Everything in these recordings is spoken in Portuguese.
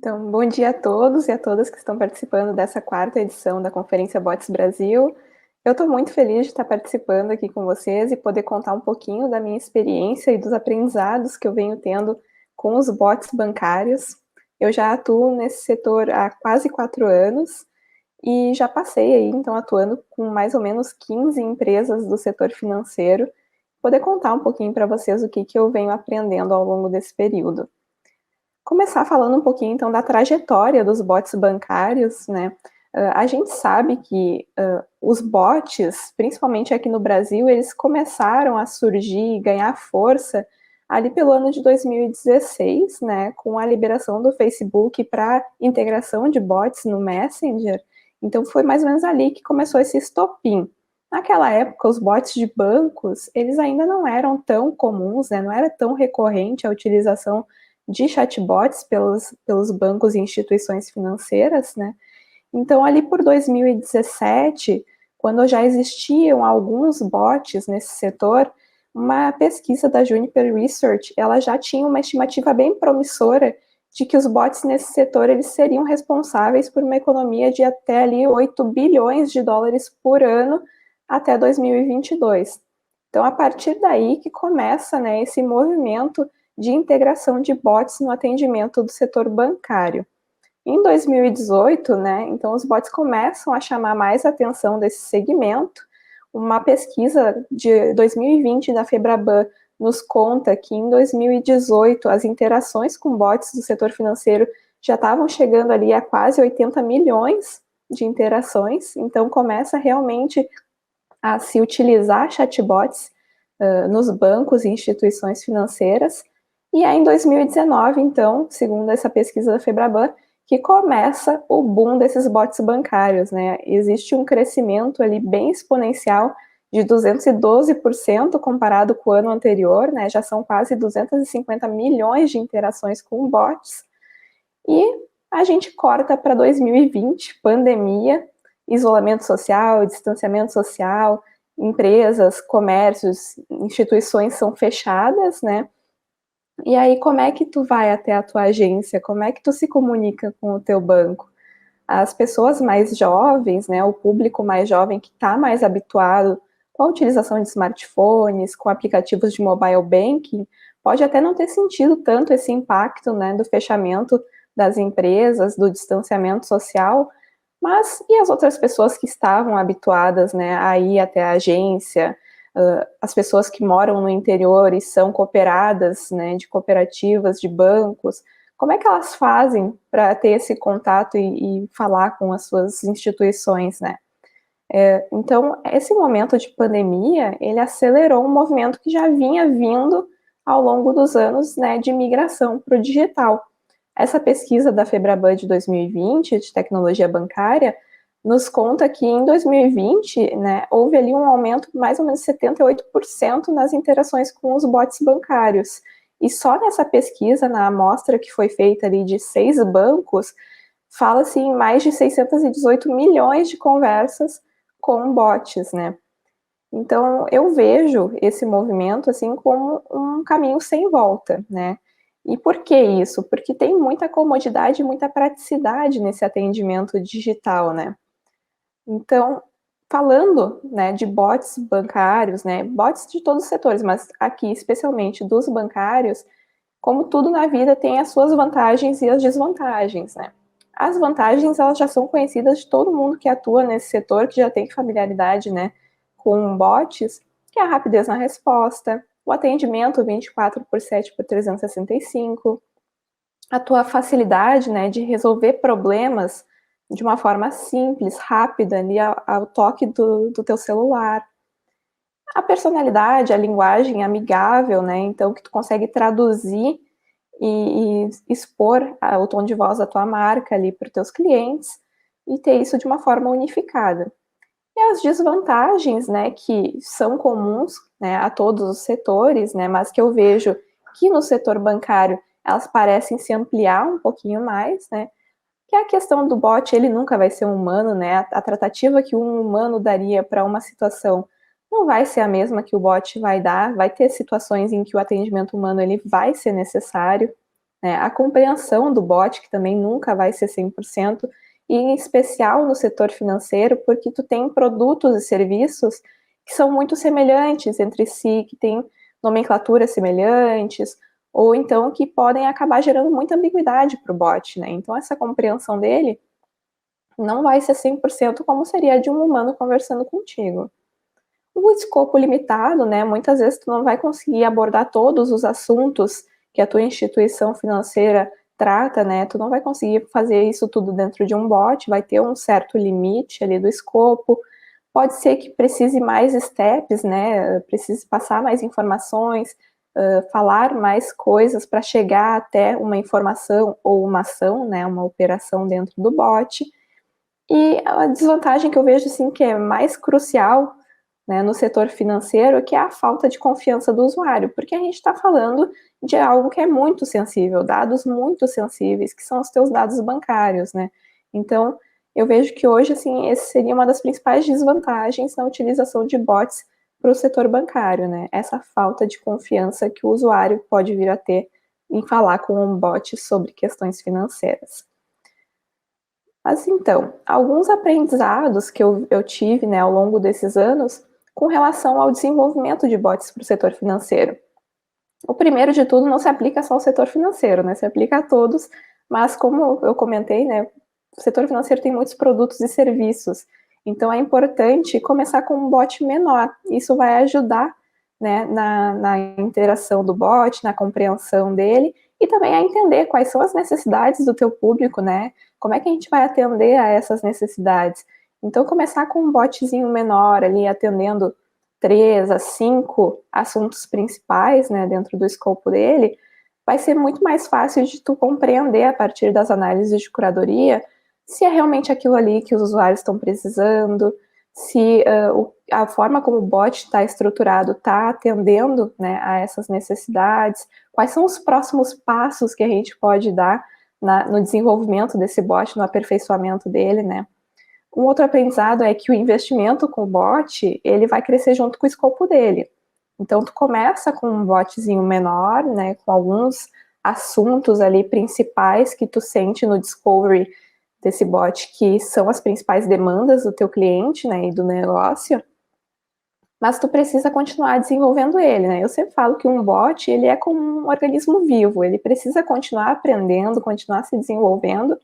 Então, bom dia a todos e a todas que estão participando dessa quarta edição da Conferência Bots Brasil. Eu estou muito feliz de estar participando aqui com vocês e poder contar um pouquinho da minha experiência e dos aprendizados que eu venho tendo com os bots bancários. Eu já atuo nesse setor há quase 4 anos e já passei aí, então, atuando com mais ou menos 15 empresas do setor financeiro. Poder contar um pouquinho para vocês o que eu venho aprendendo ao longo desse período. Começar falando um pouquinho, então, da trajetória dos bots bancários, né? A gente sabe que os bots, principalmente aqui no Brasil, eles começaram a surgir e ganhar força ali pelo ano de 2016, né, com a liberação do Facebook para integração de bots no Messenger. Então, foi mais ou menos ali que começou esse estopim. Naquela época, os bots de bancos, eles ainda não eram tão comuns, né, não era tão recorrente a utilização de chatbots pelos bancos e instituições financeiras, né? Então, ali por 2017, quando já existiam alguns bots nesse setor, uma pesquisa da Juniper Research, ela já tinha uma estimativa bem promissora de que os bots nesse setor eles seriam responsáveis por uma economia de até ali 8 bilhões de dólares por ano até 2022. Então, a partir daí que começa, né, esse movimento de integração de bots no atendimento do setor bancário. Em 2018, né, então os bots começam a chamar mais a atenção desse segmento. Uma pesquisa de 2020 da Febraban nos conta que em 2018 as interações com bots do setor financeiro já estavam chegando ali a quase 80 milhões de interações, então começa realmente a se utilizar chatbots nos bancos e instituições financeiras. E é em 2019, então, segundo essa pesquisa da Febraban, que começa o boom desses bots bancários, né? Existe um crescimento ali bem exponencial de 212% comparado com o ano anterior, né? Já são quase 250 milhões de interações com bots. E a gente corta para 2020, pandemia, isolamento social, distanciamento social, empresas, comércios, instituições são fechadas, né? E aí, como é que tu vai até a tua agência? Como é que tu se comunica com o teu banco? As pessoas mais jovens, né, o público mais jovem que está mais habituado com a utilização de smartphones, com aplicativos de mobile banking, pode até não ter sentido tanto esse impacto, né, do fechamento das empresas, do distanciamento social, mas e as outras pessoas que estavam habituadas, né, a ir até a agência, as pessoas que moram no interior e são cooperadas, né, de cooperativas, de bancos, como é que elas fazem para ter esse contato e falar com as suas instituições, né? Então, esse momento de pandemia, ele acelerou um movimento que já vinha vindo ao longo dos anos, né, de migração para o digital. Essa pesquisa da Febraban de 2020, de tecnologia bancária, nos conta que em 2020, né, houve ali um aumento de mais ou menos 78% nas interações com os bots bancários. E só nessa pesquisa, na amostra que foi feita ali de 6 bancos, fala-se em mais de 618 milhões de conversas com bots, né? Então, eu vejo esse movimento, assim, como um caminho sem volta, né? E por que isso? Porque tem muita comodidade e muita praticidade nesse atendimento digital, né? Então, falando, né, de bots bancários, né, bots de todos os setores, mas aqui especialmente dos bancários, como tudo na vida tem as suas vantagens e as desvantagens, né? As vantagens, elas já são conhecidas de todo mundo que atua nesse setor, que já tem familiaridade, né, com bots, que é a rapidez na resposta, o atendimento 24 por 7 por 365, a tua facilidade, né, de resolver problemas de uma forma simples, rápida, ali ao toque do teu celular. A personalidade, a linguagem amigável, né, então que tu consegue traduzir e expor o tom de voz da tua marca ali para os teus clientes e ter isso de uma forma unificada. E as desvantagens, né, que são comuns, né, a todos os setores, né, mas que eu vejo que no setor bancário elas parecem se ampliar um pouquinho mais, né, que é a questão do bot, ele nunca vai ser um humano, né, a tratativa que um humano daria para uma situação não vai ser a mesma que o bot vai dar, vai ter situações em que o atendimento humano ele vai ser necessário. né? A compreensão do bot, que também nunca vai ser 100%, e em especial no setor financeiro, porque tu tem produtos e serviços que são muito semelhantes entre si, que têm nomenclaturas semelhantes, ou então que podem acabar gerando muita ambiguidade para o bot, né? Então essa compreensão dele não vai ser 100% como seria de um humano conversando contigo. O escopo limitado, né, muitas vezes tu não vai conseguir abordar todos os assuntos que a tua instituição financeira trata, né, tu não vai conseguir fazer isso tudo dentro de um bot, vai ter um certo limite ali do escopo, pode ser que precise mais steps, né, precise passar mais informações, falar mais coisas para chegar até uma informação ou uma ação, né, uma operação dentro do bot. E a desvantagem que eu vejo, assim, que é mais crucial, né, no setor financeiro, que é a falta de confiança do usuário, porque a gente está falando de algo que é muito sensível, dados muito sensíveis, que são os teus dados bancários, né? Então, eu vejo que hoje, assim, esse seria uma das principais desvantagens na utilização de bots para o setor bancário, né? Essa falta de confiança que o usuário pode vir a ter em falar com um bot sobre questões financeiras. Mas então, alguns aprendizados que eu tive, né, ao longo desses anos com relação ao desenvolvimento de bots para o setor financeiro. O primeiro de tudo não se aplica só ao setor financeiro, né, se aplica a todos, mas como eu comentei, né, o setor financeiro tem muitos produtos e serviços, então é importante começar com um bot menor, isso vai ajudar, né, na interação do bot, na compreensão dele, e também a entender quais são as necessidades do teu público, né, como é que a gente vai atender a essas necessidades. Então, começar com um botzinho menor ali, atendendo 3 a 5 assuntos principais, né, dentro do escopo dele, vai ser muito mais fácil de tu compreender a partir das análises de curadoria se é realmente aquilo ali que os usuários estão precisando, se a forma como o bot está estruturado está atendendo, né, a essas necessidades, quais são os próximos passos que a gente pode dar no desenvolvimento desse bot, no aperfeiçoamento dele, né. Um outro aprendizado é que o investimento com o bot, ele vai crescer junto com o escopo dele. Então, tu começa com um botzinho menor, né, com alguns assuntos ali principais que tu sente no discovery desse bot, que são as principais demandas do teu cliente, né, e do negócio, mas tu precisa continuar desenvolvendo ele, né? Eu sempre falo que um bot, ele é como um organismo vivo, ele precisa continuar aprendendo, continuar se desenvolvendo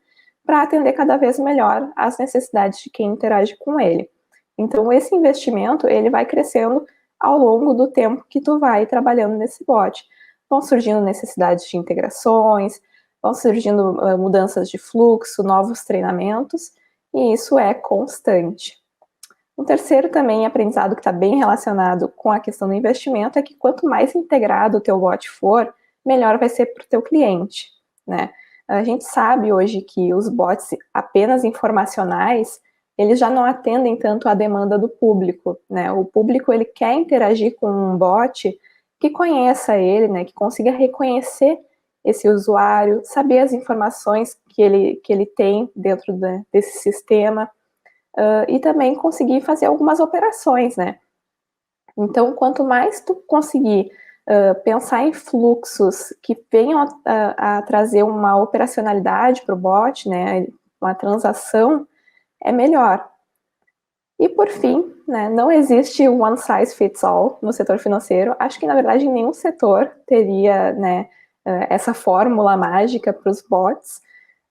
para atender cada vez melhor às necessidades de quem interage com ele. Então, esse investimento, ele vai crescendo ao longo do tempo que tu vai trabalhando nesse bot. Vão surgindo necessidades de integrações, vão surgindo mudanças de fluxo, novos treinamentos, e isso é constante. Um terceiro também aprendizado que está bem relacionado com a questão do investimento é que quanto mais integrado o teu bot for, melhor vai ser para o teu cliente, né? A gente sabe hoje que os bots apenas informacionais, eles já não atendem tanto à demanda do público, né? O público, ele quer interagir com um bot que conheça ele, né? Que consiga reconhecer esse usuário, saber as informações que ele tem dentro desse sistema, e também conseguir fazer algumas operações, né? Então, quanto mais tu conseguir pensar em fluxos que venham a trazer uma operacionalidade para o bot, né, uma transação, é melhor. E por fim, né, não existe one size fits all no setor financeiro. Acho que, na verdade, nenhum setor teria, né, essa fórmula mágica para os bots.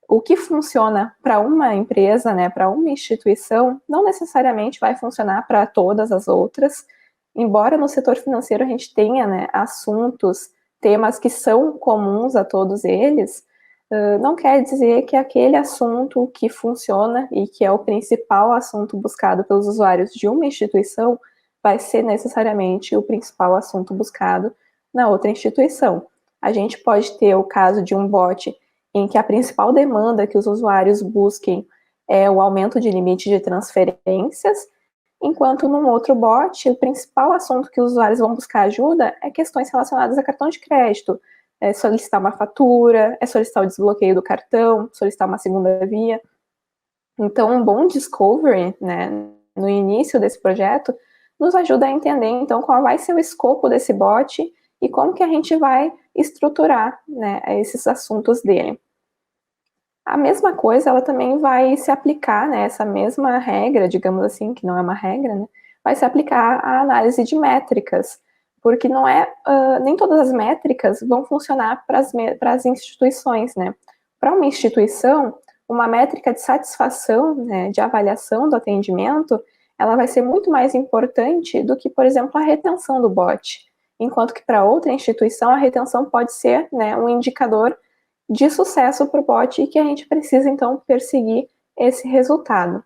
O que funciona para uma empresa, né, para uma instituição, não necessariamente vai funcionar para todas as outras. Embora no setor financeiro a gente tenha, né, assuntos, temas que são comuns a todos eles, não quer dizer que aquele assunto que funciona e que é o principal assunto buscado pelos usuários de uma instituição vai ser necessariamente o principal assunto buscado na outra instituição. A gente pode ter o caso de um bot em que a principal demanda que os usuários busquem é o aumento de limite de transferências, enquanto num outro bot, o principal assunto que os usuários vão buscar ajuda é questões relacionadas a cartão de crédito, é solicitar uma fatura, é solicitar o desbloqueio do cartão, solicitar uma segunda via. Então, um bom discovery, né, no início desse projeto, nos ajuda a entender, então, qual vai ser o escopo desse bot e como que a gente vai estruturar, né, esses assuntos dele. A mesma coisa, ela também vai se aplicar, né, essa mesma regra, digamos assim, que não é uma regra, né, vai se aplicar à análise de métricas, porque não é, nem todas as métricas vão funcionar para as instituições, né. Para uma instituição, uma métrica de satisfação, né, de avaliação do atendimento, ela vai ser muito mais importante do que, por exemplo, a retenção do bot, enquanto que para outra instituição a retenção pode ser, né, um indicador de sucesso para o bot e que a gente precisa, então, perseguir esse resultado.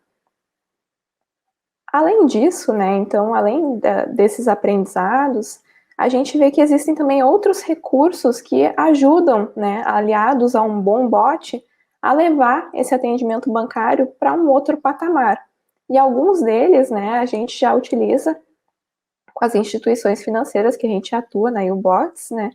Além disso, né, então, além desses aprendizados, a gente vê que existem também outros recursos que ajudam, né, aliados a um bom bot, a levar esse atendimento bancário para um outro patamar. E alguns deles, né, a gente já utiliza com as instituições financeiras que a gente atua na YouBots, né,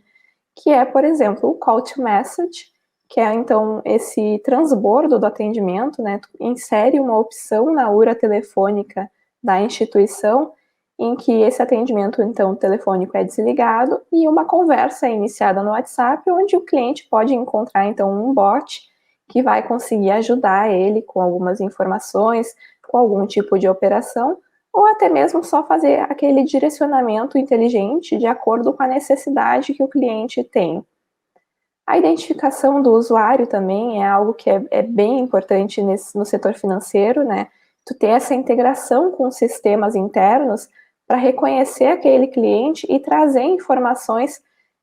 que é, por exemplo, o call to message, que é, então, esse transbordo do atendimento, né, tu insere uma opção na URA telefônica da instituição, em que esse atendimento, então, telefônico é desligado e uma conversa é iniciada no WhatsApp, onde o cliente pode encontrar, então, um bot que vai conseguir ajudar ele com algumas informações, com algum tipo de operação, ou até mesmo só fazer aquele direcionamento inteligente de acordo com a necessidade que o cliente tem. A identificação do usuário também é algo que é bem importante no setor financeiro, né? Tu ter essa integração com sistemas internos para reconhecer aquele cliente e trazer informações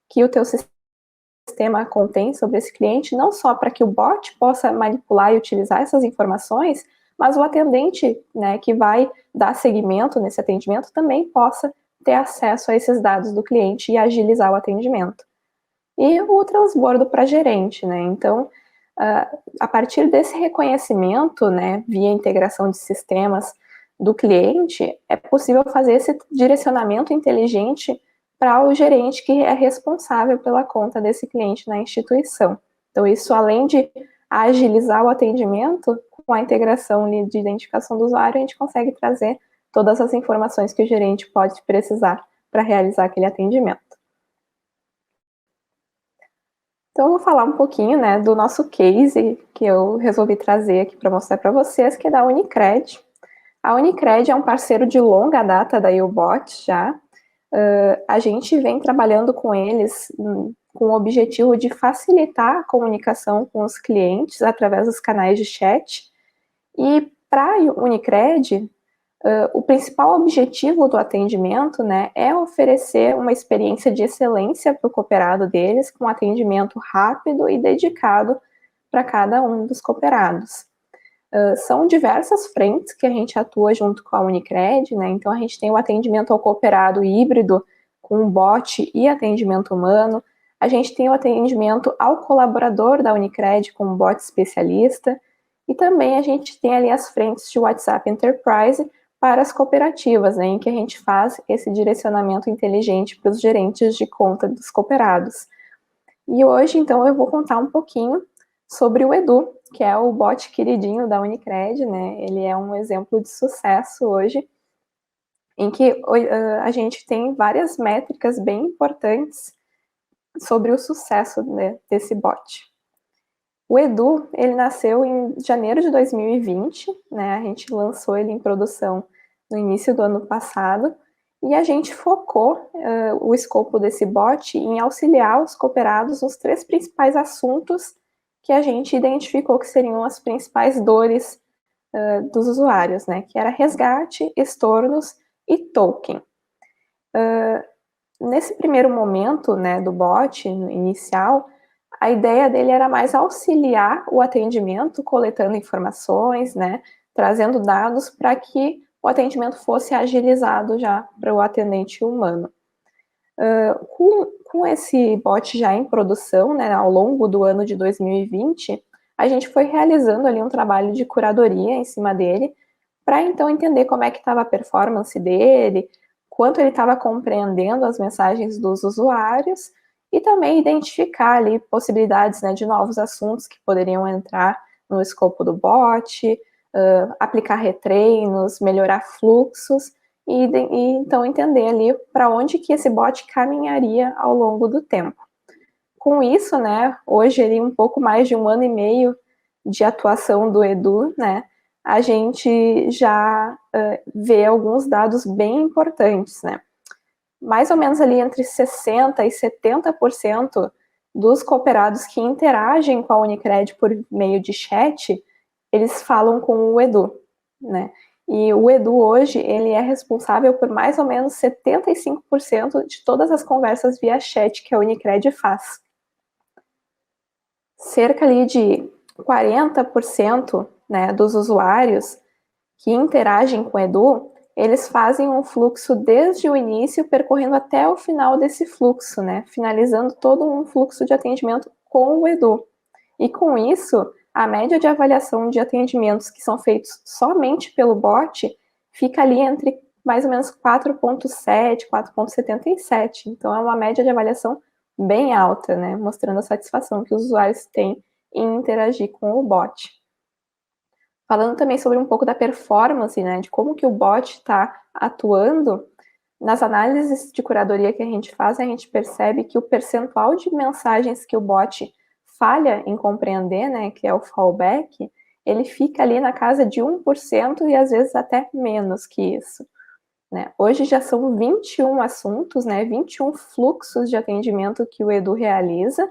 que o teu sistema contém sobre esse cliente, não só para que o bot possa manipular e utilizar essas informações, mas o atendente, né, que vai dar seguimento nesse atendimento também possa ter acesso a esses dados do cliente e agilizar o atendimento. E o transbordo para gerente, né? Então, a partir desse reconhecimento, né, via integração de sistemas do cliente, é possível fazer esse direcionamento inteligente para o gerente que é responsável pela conta desse cliente na instituição. Então, isso além de agilizar o atendimento, com a integração de identificação do usuário, a gente consegue trazer todas as informações que o gerente pode precisar para realizar aquele atendimento. Então, eu vou falar um pouquinho, né, do nosso case que eu resolvi trazer aqui para mostrar para vocês, que é da Unicred. A Unicred é um parceiro de longa data da YouBot já. A gente vem trabalhando com eles com o objetivo de facilitar a comunicação com os clientes através dos canais de chat. E para a Unicred, o principal objetivo do atendimento, né, é oferecer uma experiência de excelência para o cooperado deles, com atendimento rápido e dedicado para cada um dos cooperados. São diversas frentes que a gente atua junto com a Unicred, né, então a gente tem o atendimento ao cooperado híbrido, com bot e atendimento humano, a gente tem o atendimento ao colaborador da Unicred com um bot especialista, e também a gente tem ali as frentes de WhatsApp Enterprise, para as cooperativas, né, em que a gente faz esse direcionamento inteligente para os gerentes de conta dos cooperados. E hoje, então, eu vou contar um pouquinho sobre o Edu, que é o bot queridinho da Unicred, né, ele é um exemplo de sucesso hoje, em que a gente tem várias métricas bem importantes sobre o sucesso, né, desse bot. O Edu, ele nasceu em janeiro de 2020, né, a gente lançou ele em produção no início do ano passado, e a gente focou o escopo desse bot em auxiliar os cooperados nos 3 principais assuntos que a gente identificou que seriam as principais dores dos usuários, né, que era resgate, estornos e token. Nesse primeiro momento, né, do bot inicial, a ideia dele era mais auxiliar o atendimento, coletando informações, né, trazendo dados para que o atendimento fosse agilizado já para o atendente humano. Com esse bot já em produção, né, ao longo do ano de 2020, a gente foi realizando ali um trabalho de curadoria em cima dele, para então entender como é que estava a performance dele, quanto ele estava compreendendo as mensagens dos usuários, e também identificar ali possibilidades, né, de novos assuntos que poderiam entrar no escopo do bot, aplicar retreinos, melhorar fluxos, e então entender ali para onde que esse bot caminharia ao longo do tempo. Com isso, né, hoje ali um pouco mais de 1 ano e meio de atuação do Edu, né, a gente já vê alguns dados bem importantes, né. Mais ou menos ali entre 60% e 70% dos cooperados que interagem com a Unicred por meio de chat, eles falam com o Edu, né. E o Edu hoje, ele é responsável por mais ou menos 75% de todas as conversas via chat que a Unicred faz. Cerca ali de 40%, né, dos usuários que interagem com o Edu, eles fazem um fluxo desde o início, percorrendo até o final desse fluxo, né, finalizando todo um fluxo de atendimento com o Edu. E com isso, a média de avaliação de atendimentos que são feitos somente pelo bot fica ali entre mais ou menos 4,7, 4,77. Então é uma média de avaliação bem alta, né, mostrando a satisfação que os usuários têm em interagir com o bot. Falando também sobre um pouco da performance, né, de como que o bot está atuando, nas análises de curadoria que a gente percebe que o percentual de mensagens que o bot falha em compreender, né, que é o fallback, ele fica ali na casa de 1% e às vezes até menos que isso, né. Hoje já são 21 assuntos, né, 21 fluxos de atendimento que o Edu realiza,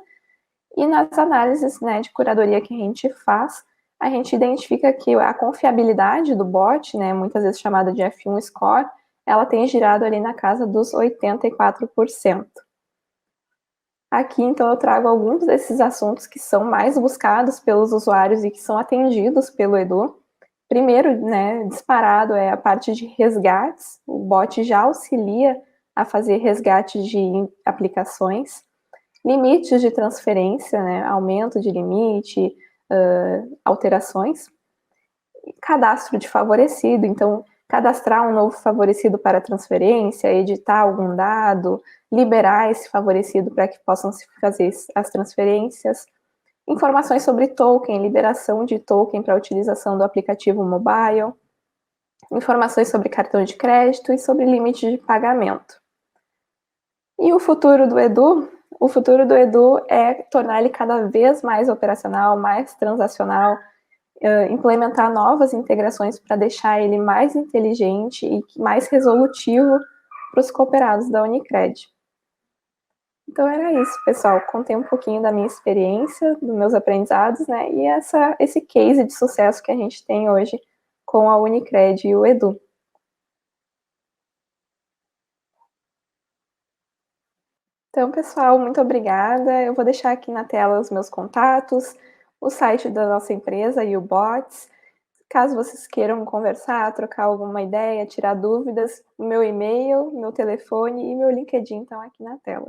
e nas análises, né, de curadoria que a gente faz, a gente identifica que a confiabilidade do bot, né, muitas vezes chamada de F1 score, ela tem girado ali na casa dos 84%. Aqui, então, eu trago alguns desses assuntos que são mais buscados pelos usuários e que são atendidos pelo Edu. Primeiro, né, disparado é a parte de resgates. O bot já auxilia a fazer resgates de aplicações. Limites de transferência, né, aumento de limite, alterações. Cadastro de favorecido, então cadastrar um novo favorecido para transferência, editar algum dado, liberar esse favorecido para que possam se fazer as transferências. Informações sobre token, liberação de token para utilização do aplicativo mobile. Informações sobre cartão de crédito e sobre limite de pagamento. E o futuro do Edu? O futuro do Edu é tornar ele cada vez mais operacional, mais transacional, implementar novas integrações para deixar ele mais inteligente e mais resolutivo para os cooperados da Unicred. Então era isso, pessoal. Contei um pouquinho da minha experiência, dos meus aprendizados, né? E esse case de sucesso que a gente tem hoje com a Unicred e o Edu. Então, pessoal, muito obrigada. Eu vou deixar aqui na tela os meus contatos, o site da nossa empresa e o Bots. Caso vocês queiram conversar, trocar alguma ideia, tirar dúvidas, o meu e-mail, meu telefone e meu LinkedIn estão aqui na tela.